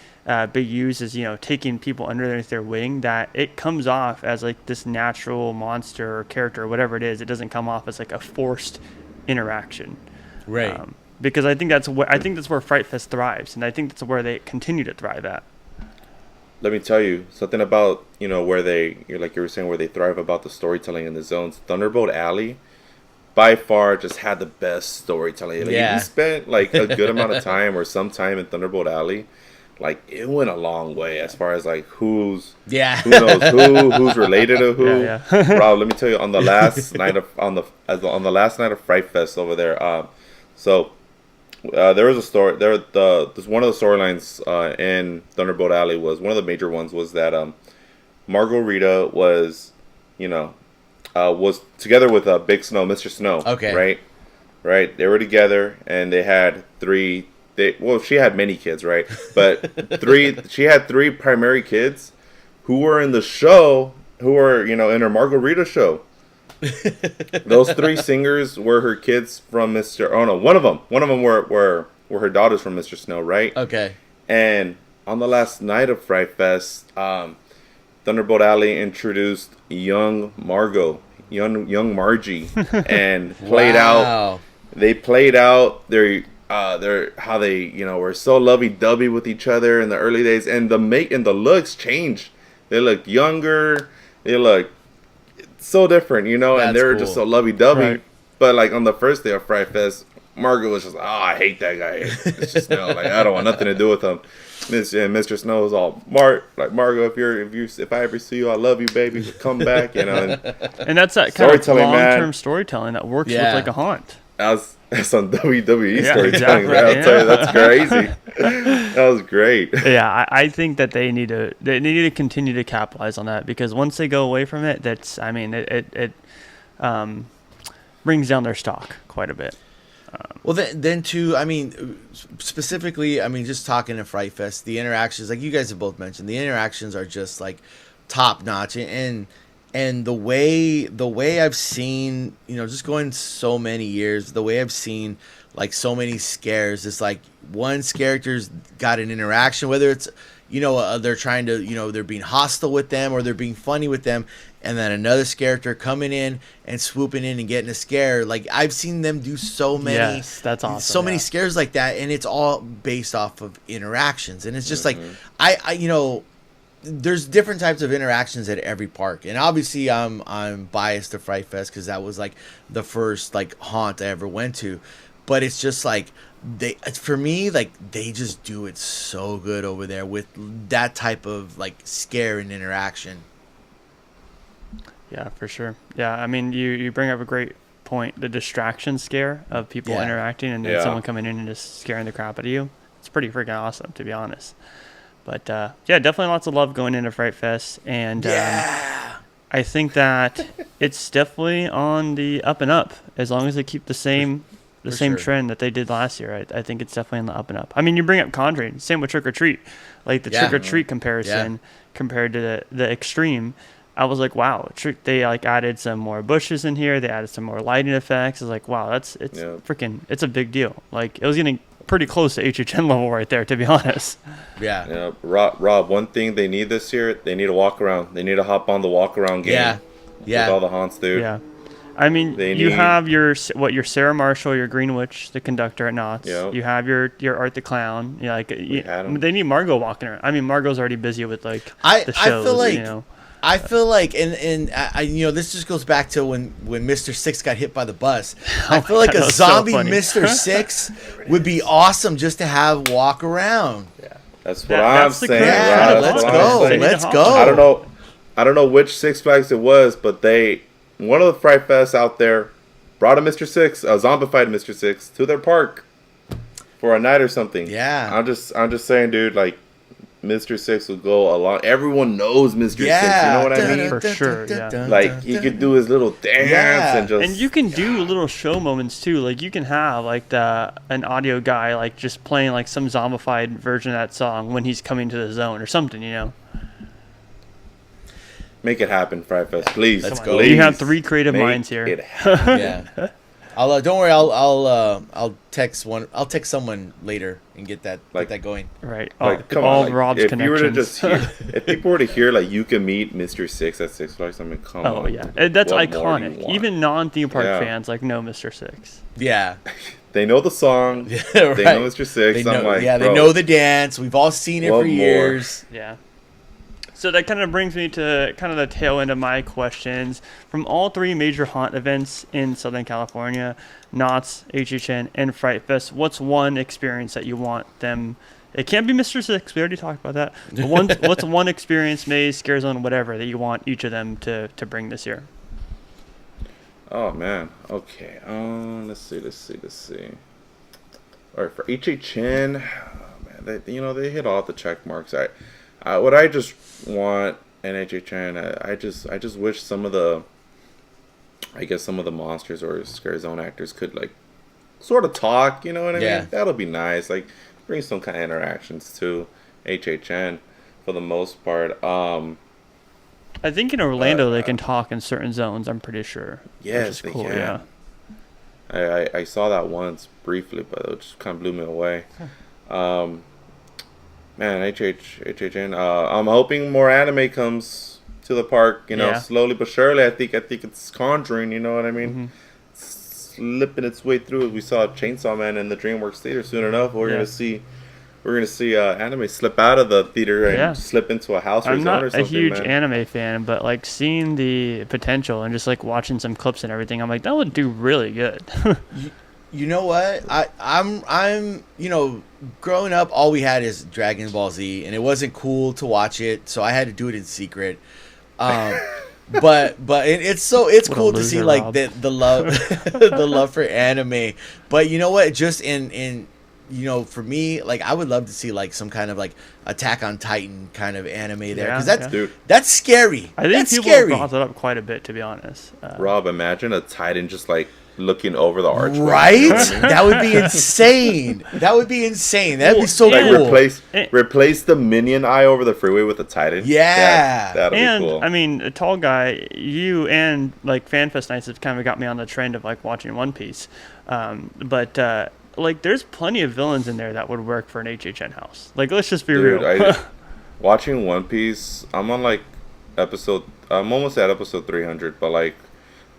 be used as taking people underneath their wing, that it comes off as this natural monster or character or whatever it is. It doesn't come off as a forced interaction, right? Because I think that's where Fright Fest thrives, and I think that's where they continue to thrive at. Let me tell you something about where they, like you were saying, where they thrive about the storytelling in the zones. Thunderbolt Alley, by far, just had the best storytelling. Yeah. You spent a good amount of time or some time in Thunderbolt Alley. It went a long way as far as who knows who's related to who. Yeah. Rob, let me tell you, on the last night of Fright Fest over there. There was a story. There's one of the storylines in Thunderbolt Alley was one of the major ones was that Margot Rita was together with Big Snow, Mr. Snow. Okay. Right. They were together and they had three. She had many kids, right? But she had 3 primary kids who were in the show, who were in her Margot Rita show. Those 3 singers were her kids from Mr. Oh no, one of them were her daughters from Mr. Snow, right? Okay. And on the last night of Fright Fest, Thunderbolt Alley introduced young Margie, and played out. They played out their how they were so lovey-dovey with each other in the early days, and the looks changed. They looked younger. They looked so different, and they were just so lovey-dovey. Right. But on the first day of Fright Fest, Margaret was just, I hate that guy. It's just I don't want nothing to do with him. And Mr. Snow was all, Margot, if I ever see you, I love you, baby. Come back, And that's that kind of long-term storytelling that works with a haunt. That's some WWE storytelling. Exactly. I'll tell you, that's crazy. That was great. Yeah, I think that they need to continue to capitalize on that, because once they go away from it, it brings down their stock quite a bit. Well, then too, specifically, just talking to Fright Fest, the interactions, like you guys have both mentioned, the interactions are just top notch, and the way I've seen, just going so many years, the way I've seen so many scares, it's one character's got an interaction, whether it's they're trying to they're being hostile with them or they're being funny with them, and then another character coming in and swooping in and getting a scare. I've seen them do so many. Yes, that's awesome. So many scares like that, and it's all based off of interactions, and it's just there's different types of interactions at every park, and obviously I'm biased to Fright Fest because that was the first haunt I ever went to, but it's just for me they just do it so good over there with that type of scare and interaction. Yeah, for sure. Yeah, you bring up a great point. The distraction scare of people interacting and then someone coming in and just scaring the crap out of you. It's pretty freaking awesome, to be honest. But definitely lots of love going into Fright Fest, and I think that it's definitely on the up and up as long as they keep the same the For same sure. trend that they did last year. I think it's definitely on the up and up. I mean, you bring up Conjuring, same with Trick or Treat, like the Yeah. Trick or Treat comparison compared to the Extreme. I was like, wow, they like added some more bushes in here. They added some more lighting effects. I was like, wow, it's a big deal. Like it was getting pretty close to HHN level right there, to be honest. Yeah. Yeah, Rob, one thing they need this year, they need a walk around. They need to hop on the walk around game. Yeah. Yeah. With all the haunts, dude. Yeah. I mean, have your Sarah Marshall, your Green Witch, the conductor at Knott's. Yep. You have your Art the Clown. You know, like had 'em. they need Margot walking around. I mean, Margot's already busy with like the shows. I feel like you know. I feel like, and I, you know, this just goes back to when Mr. Six got hit by the bus. I feel like that a was so zombie funny. Mr. Six would be awesome just to have walk around. Yeah, that's what I'm that's the saying. correct Yeah, Rob. let's That's what I'm go. saying. Let's I go. I don't know which Six Flags it was, but one of the Fright Fests out there brought a zombified Mr. Six to their park for a night or something. Yeah. I'm just saying, dude, like Mr. Six will go along. Everyone knows Mr. Six, you know what I mean? For sure, yeah. Like he could do his little dance Yeah. and just And you can do little show moments too. Like you can have like an audio guy like just playing like some zombified version of that song when he's coming to the zone or something, you know. make it happen, Fright Fest, please. Let's go. Please. You have three creative Make minds here. it happen. Yeah. Don't worry. I'll text one. I'll text someone later and get that going. Right. Like, come all on, like, Rob's if connections. you were to just hear, if people were to hear like you can meet Mr. Six at Six Flags, I mean, come on. Oh yeah, that's What more do you iconic. want? Even non-theme park Yeah. fans like know Mr. Six. Yeah. They know the song. Right. They know Mr. Six. They know, I'm like, they bro, know the dance. We've all seen it What for more? years. Yeah. So that kind of brings me to kind of the tail end of my questions. From all three major haunt events in Southern California, Knott's, HHN, and Fright Fest, what's one experience that you want them? It can't be Mr. Six. We already talked about that. But what's one experience, maze, scare zone, whatever, that you want each of them to bring this year? Oh man. Okay. Let's see. All right, for HHN, oh, man, they hit all the check marks. What I just want in HHN, I just wish some of the monsters or scare zone actors could like sort of talk. You know what I Yeah. mean? That'll be nice. Like bring some kind of interactions to HHN for the most part. I think in Orlando they can talk in certain zones, I'm pretty sure. Yes, which is they can. Yeah. I saw that once briefly, but it just kind of blew me away. Man, HHN. I'm hoping more anime comes to the park. You know, Yeah. slowly but surely. I think it's Conjuring. You know what I mean? Mm-hmm. Slipping its way through. We saw Chainsaw Man in the DreamWorks theater. Soon enough, we're gonna see anime slip out of the theater and slip into a house or I'm zone not or a something. huge man. anime fan, but like seeing the potential and just like watching some clips and everything, I'm like, that would do really good. You know what? I'm you know, growing up, all we had is Dragon Ball Z, and it wasn't cool to watch it, so I had to do it in secret. But it's What a cool to see loser, like Rob. the love the love for anime. But you know what? Just in you know, for me, like I would love to see like some kind of like Attack on Titan kind of anime there, because Dude, that's scary. I think that's people scary. have brought that up quite a bit, to be honest. Rob, imagine a Titan just like looking over the archway. Right? You know what I mean? That would be insane. That'd be so Like cool. replace the minion eye over the freeway with a Titan. Yeah. That'll And be cool. I mean, a tall guy, you and like FanFest nights have kind of got me on the trend of like watching One Piece. But like, there's plenty of villains in there that would work for an HHN house. Like, let's just be Dude, real. watching One Piece, I'm on like I'm almost at episode 300, but like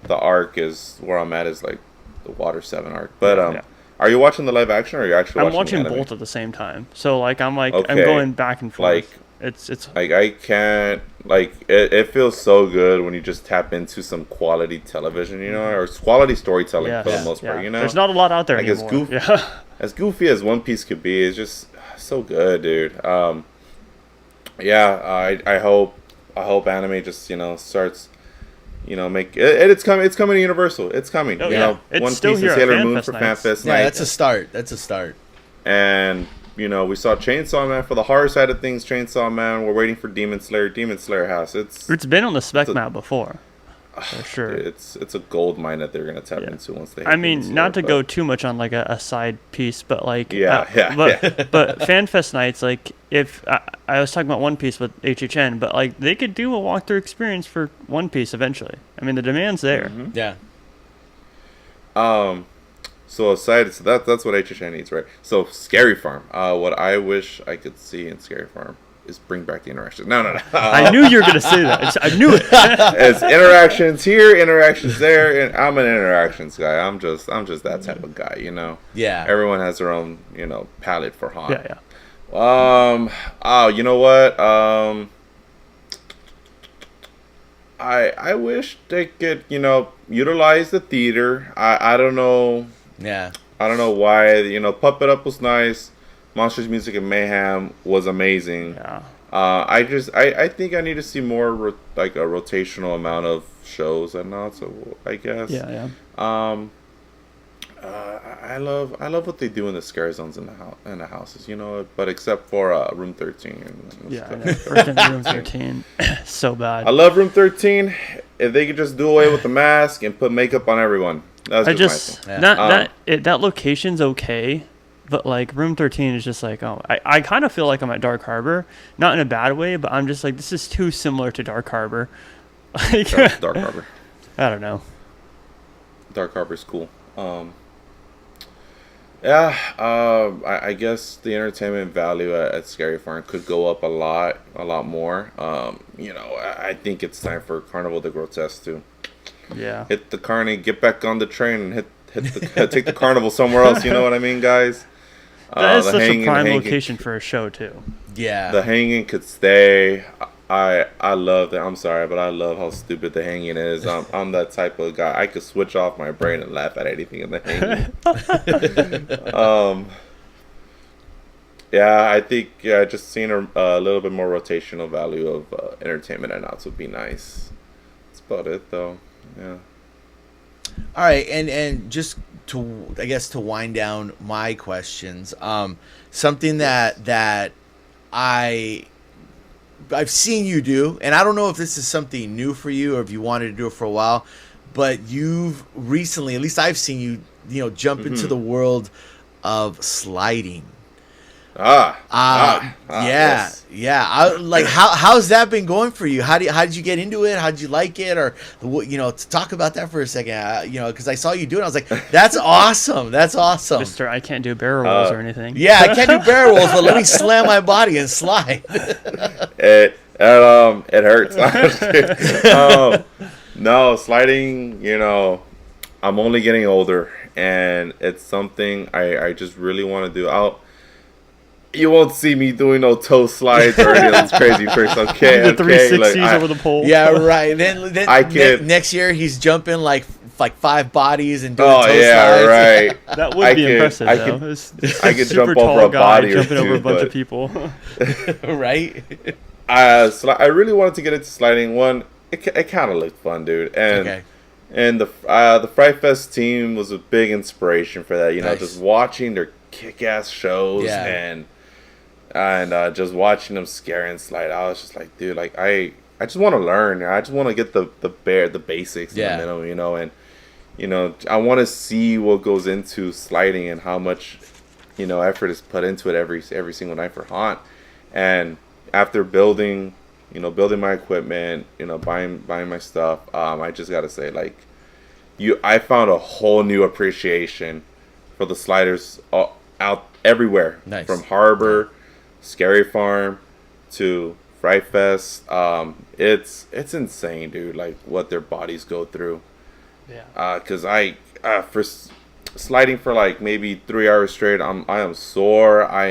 the arc is where I'm at is like the Water 7 arc. But are you watching the live action or are you actually I'm watching the anime? both at the same time. So like, I'm Okay. going back and forth. Like, it's Like I can't like it feels so good when you just tap into some quality television, you know, or quality storytelling for the most part, you know. There's not a lot out there Like, as anymore. as goofy as One Piece could be, it's just so good, dude. I hope anime just, you know, starts, you know, make it. It's coming to Universal. It's coming. Oh, you yeah. know, It's One still Piece here and at Sailor Moon FanFest for nights. FanFest Yeah, night. that's a start. That's a start. And you know, we saw Chainsaw Man for the horror side of things. Chainsaw Man. We're waiting for Demon Slayer. Demon Slayer House. It's been on the spec map before. for sure. Dude, it's a gold mine that they're gonna tap into once they. I mean, not to go too much on like a side piece, but like but FanFest nights, like if I was talking about One Piece with HHN, but like they could do a walkthrough experience for One Piece eventually. I mean, the demand's there. Mm-hmm. Yeah. So aside, so that's what HHN needs, right? So Scary Farm. What I wish I could see in Scary Farm is bring back the interaction. No. I knew you were gonna say that. I knew it. It's interactions here, interactions there, and I'm an interactions guy. I'm just that type of guy, you know. Yeah. Everyone has their own, palette for haunt. Yeah. Oh, you know what? I wish they could, utilize the theater. I don't know. Yeah. I don't know why. Puppet Up was nice. Monsters Music and Mayhem was amazing. Yeah. I think I need to see more like a rotational amount of shows and not so I guess. Yeah. I love what they do in the scare zones in the houses, but except for Room 13. Freaking Room 13, so bad. I love Room 13. If they could just do away with the mask and put makeup on everyone, that's just my thing. That location's okay, but like Room 13 is just like, I kind of feel like I'm at Dark Harbor, not in a bad way, but I'm just like, this is too similar to Dark Harbor. Like, Dark Harbor. I don't know. Dark Harbor's cool. I guess the entertainment value at Scary Farm could go up a lot more. I think it's time for Carnival de Grotesque to hit the carny, get back on the train, and hit take the carnival somewhere else. You know what I mean, guys? That is such a prime location for a show too. Yeah, the hanging could stay. I love that. I'm sorry, but I love how stupid the hanging is. I'm that type of guy. I could switch off my brain and laugh at anything in the hanging. I think just seeing a little bit more rotational value of entertainment and outs would be nice. That's about it, though. Yeah. All right, and just to wind down my questions, something that I've seen you do, and I don't know if this is something new for you or if you wanted to do it for a while, but you've recently, at least I've seen you, jump into the world of sliding. Yes. How's that been going for you? How did you get into it? How did you like it? Or to talk about that for a second. Because I saw you do it, I was like, that's awesome. That's awesome. Mister, I can't do barrel rolls or anything. Yeah, I can't do barrel rolls, but let me slam my body and slide. It hurts. No, sliding. I'm only getting older, and it's something I just really want to do. You won't see me doing no toe slides or any of those crazy tricks. Okay, the 360s over the pole. Yeah, right. Then next year he's jumping like 5 bodies and doing toe slides. Right. That would be impressive. I could jump over a body jumping over a bunch of people. Right. I really wanted to get into sliding. One, it kind of looked fun, dude, and the Fright Fest team was a big inspiration for that. Nice. Just watching their kick-ass shows and just watching them scare and slide. I was just like, dude, like I just want to learn. I just want to get the basics in the middle, and I want to see what goes into sliding and how much effort is put into it every single night for haunt. And after building my equipment, buying my stuff, I just gotta say, like, I found a whole new appreciation for the sliders out everywhere. Nice. From Harbor, Scary Farm to Fright Fest. It's insane, dude, like what their bodies go through. Yeah. Cause for sliding for like maybe 3 hours straight, I am sore. I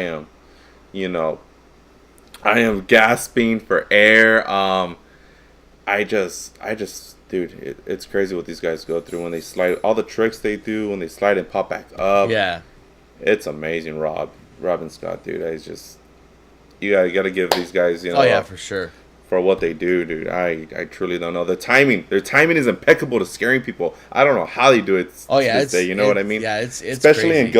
am gasping for air. I just dude, it's crazy what these guys go through when they slide. All the tricks they do when they slide and pop back up. Yeah. It's amazing, Rob and Scott, dude. You gotta give these guys, for sure, for what they do, dude. I truly don't know. Their timing is impeccable to scaring people. I don't know how they do it. What I mean? Yeah, it's especially crazy.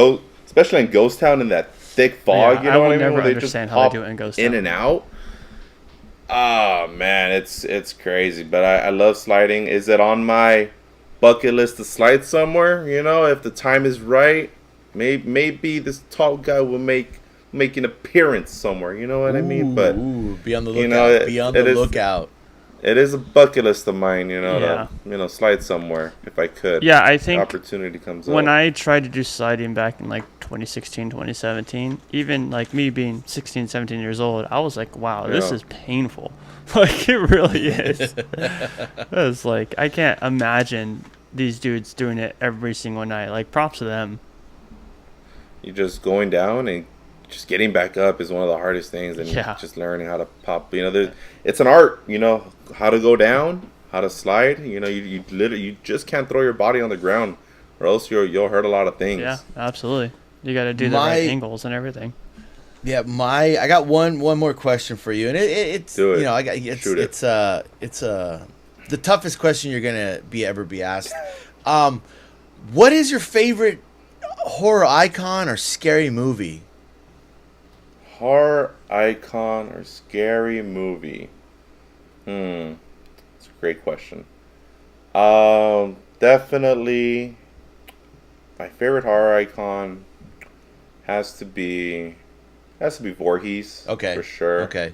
especially in Ghost Town in that thick fog. I will what I mean? never Where they understand just how pop they do it in Ghost in Town. and out. Oh man, it's crazy, but I love sliding. Is it on my bucket list to slide somewhere? You know, if the time is right, maybe this tall guy will make an appearance somewhere. You know what I mean? But be on the lookout. you know, be on the lookout. It is a bucket list of mine, you know, Yeah. to slide somewhere if I could. Yeah, I think opportunity comes when up. I tried to do sliding back in like 2016, 2017, even like me being 16, 17 years old, I was like, wow, this Yeah. is painful. Like, it really is. It's like, I can't imagine these dudes doing it every single night. Like, props to them. You just going down and just getting back up is one of the hardest things, and Yeah. just learning how to pop. You know, it's an art. You know, how to go down, how to slide. You know, you literally you just can't throw your body on the ground, or else you'll hurt a lot of things. Yeah, absolutely. You got to do the right angles and everything. Yeah, I got one more question for you, and it's Do it. you know I got it's the toughest question you're gonna ever be asked. What is your favorite horror icon or scary movie? Horror icon or scary movie? It's a great question. Definitely my favorite horror icon has to be Voorhees. Okay. For sure. Okay.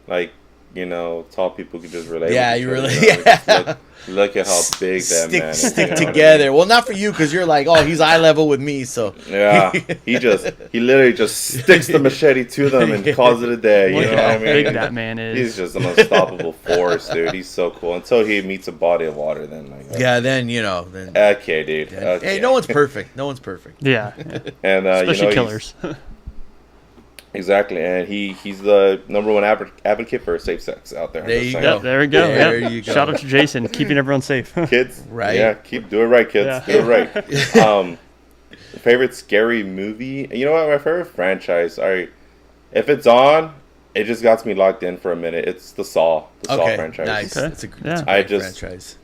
Like, you know, tall people can just relate. Yeah, with each you other, really. you know, Yeah. just look at how big that man is. Stick you know what I together. mean? Well, not for you, because you're like, oh, he's eye level with me. So Yeah, he literally just sticks the machete to them and calls it a day. You Look know at what I how mean? big that man is. He's just an unstoppable force, dude. He's so cool. Until he meets a body of water, then like, yeah, then you know, then okay, dude. Okay. hey, no one's perfect. No one's perfect. Yeah. And Especially you know, killers. Exactly, and he's the number one advocate for safe sex out there. There I'm just you saying. go. Yep, there we go. There Yep. you go. Shout out to Jason, keeping everyone safe. Kids, Right. Yeah, do it right, kids. Yeah. Do it right. Favorite scary movie? You know what? My favorite franchise. If it's on, it just got me locked in for a minute. It's the Saw franchise. Nice. Okay. It's a Yeah. great franchise.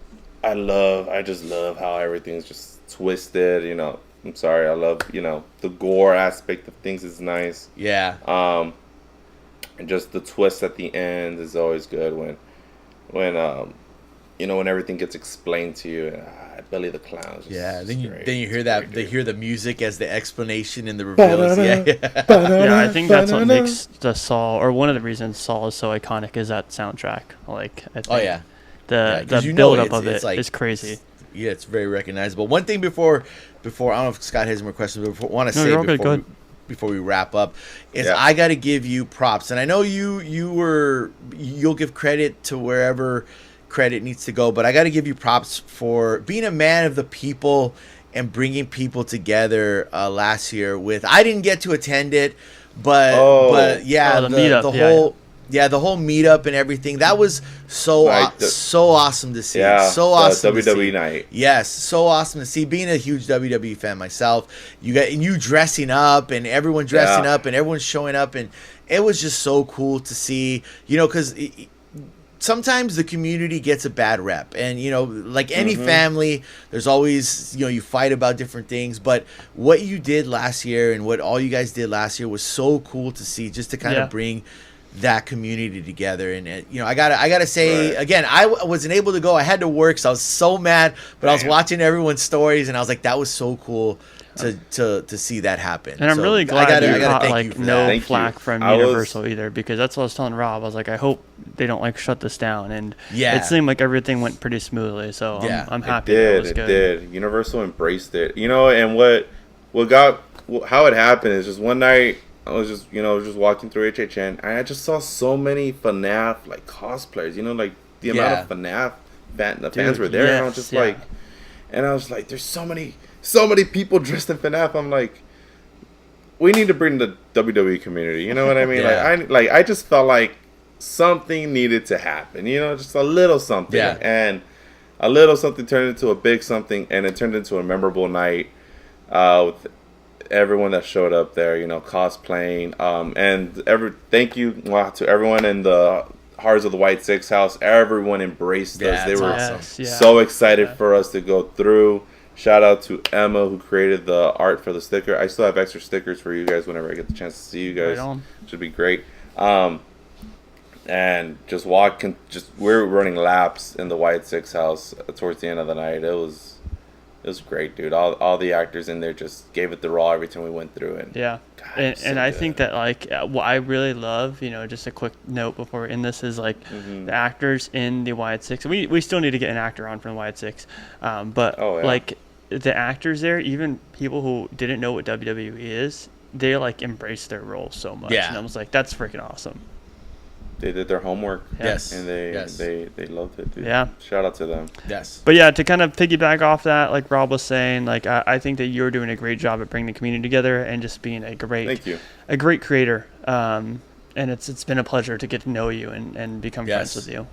I just love how everything's just twisted. You know, I'm sorry. I love, you know, the gore aspect of things is nice. Yeah. And just the twist at the end is always good when you know, when everything gets explained to you. Billy the Clown. Yeah. Then you great. hear It's that great, they dude. hear the music as the explanation and the reveals. Yeah. Yeah, I think that's what makes the Saw, or one of the reasons Saw is so iconic, is that soundtrack. Like, I think Oh yeah. the 'cause you know build up it's- of it's it like- is crazy. Yeah, it's very recognizable. One thing before I don't know if Scott has more questions, but want to No, say you're all good. Go ahead. before we wrap up is Yeah. I got to give you props, and I know you'll give credit to wherever credit needs to go, but I got to give you props for being a man of the people and bringing people together last year. I didn't get to attend it, but yeah, the meetup, the yeah, whole. Yeah, the whole meetup and everything. That was so awesome to see. Yeah, so awesome the to WWE see. night. Yes, so awesome to see. Being a huge WWE fan myself, you dressing up and everyone dressing up and everyone showing up, and it was just so cool to see. You know, because sometimes the community gets a bad rep, and you know, like any family, there's always, you know, you fight about different things. But what you did last year and what all you guys did last year was so cool to see, just to kind of bring that community together. And you know, I gotta say again, I wasn't able to go. I had to work, so I was so mad. But I was watching everyone's stories, and I was like, that was so cool to see that happen. And I'm So really glad you got thank you like for no that. Thank flack you. from I was- Universal either, because that's what I was telling Rob. I was like, I hope they don't like shut this down, and Yeah. it seemed like everything went pretty smoothly. So Yeah. I'm happy. That was It good. did. Universal embraced it. You know, and how it happened is just one night I was just walking through HHN, and I just saw so many FNAF like cosplayers. You know, like the amount of FNAF fans were there, and I was just like, there's so many people dressed in FNAF. I'm like, we need to bring the WWE community. You know what I mean? Yeah. I just felt like something needed to happen. You know, just a little something. Yeah. And a little something turned into a big something, and it turned into a memorable night with everyone that showed up there, you know, cosplaying. Thank you to everyone in the Hearts of the White Six house. Everyone embraced us. They were awesome. so excited for us to go through. Shout out to Emma, who created the art for the sticker. I still have extra stickers for you guys whenever I get the chance to see you guys. Right on. Should be great. And just walking, we're running laps in the White Six house towards the end of the night. It was great, dude. All the actors in there just gave it the raw every time we went through it. Yeah. God, And I think that, like, what I really love, just a quick note before we end this is, like, the actors in the Wyatt Six. We still need to get an actor on from the Wyatt Six. But, like, the actors there, even people who didn't know what WWE is, they, like, embrace their role so much. Yeah. And I was like, that's freaking awesome. They did their homework. Yes. And they loved it, dude. Yeah. Shout out to them. Yes. But yeah, to kind of piggyback off that, like Rob was saying, like I think that you're doing a great job at bringing the community together and just being a great creator. And it's been a pleasure to get to know you and become friends with you.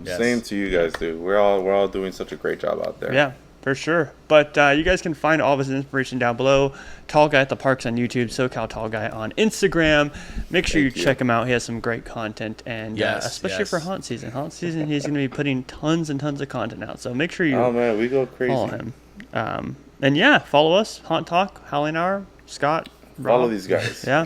Same to you guys, dude. We're all doing such a great job out there. Yeah, for sure. But you guys can find all of his inspiration down below. Tall Guy at the Parks on YouTube, SoCal Tall Guy on Instagram. Make sure you check him out. He has some great content, and especially for haunt season. Haunt season, he's going to be putting tons and tons of content out. So make sure you we go crazy. follow him. And yeah, follow us, Haunt Talk, Howling Hour, Scott, Rob. Follow these guys. Yeah.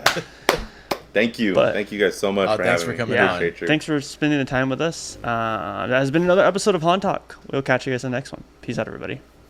Thank you. Thank you guys so much for thanks having for coming me. on. Thanks for spending the time with us. That has been another episode of Haunt Talk. We'll catch you guys in the next one. Peace out, everybody.